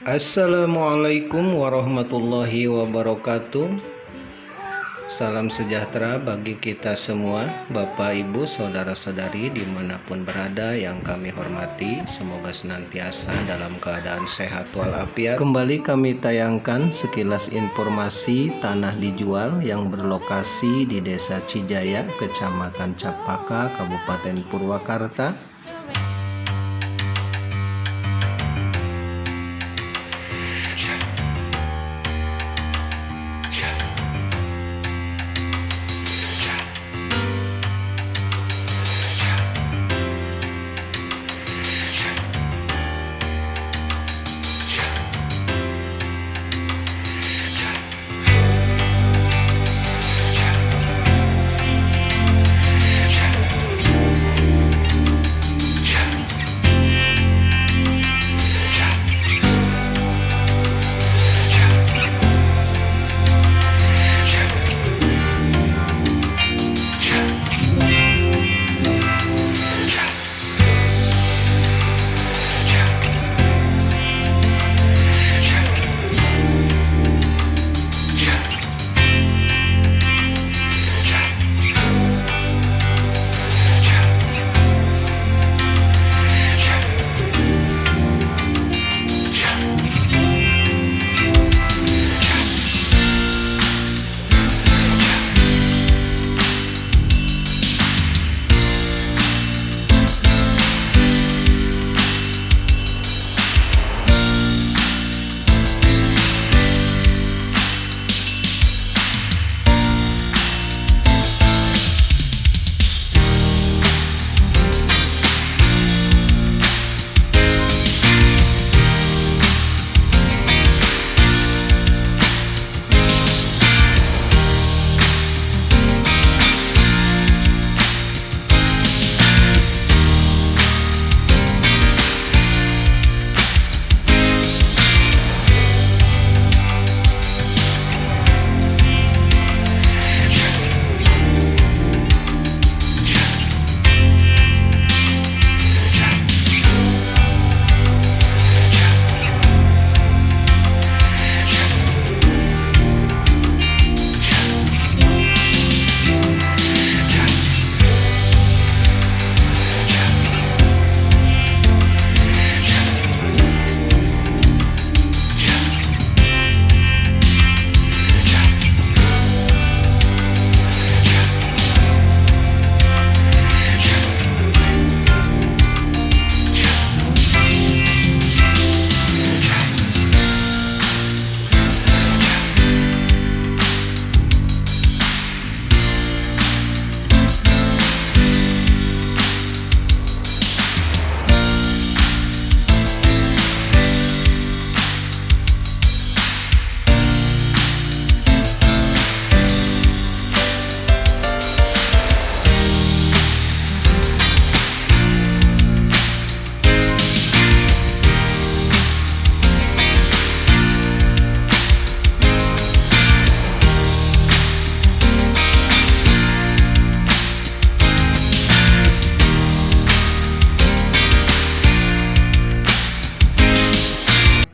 Assalamualaikum warahmatullahi wabarakatuh. Salam sejahtera bagi kita semua, Bapak, Ibu, Saudara-saudari dimanapun berada yang kami hormati. Semoga senantiasa dalam keadaan sehat walafiat. Kembali kami tayangkan sekilas informasi tanah dijual yang berlokasi di Desa Cijaya, Kecamatan Capaka, Kabupaten Purwakarta.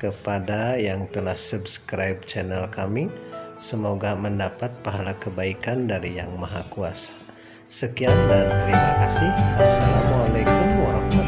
Kepada yang telah subscribe channel kami, semoga mendapat pahala kebaikan dari Yang Maha Kuasa. Sekian dan terima kasih. Assalamualaikum warahmatullahi wabarakatuh.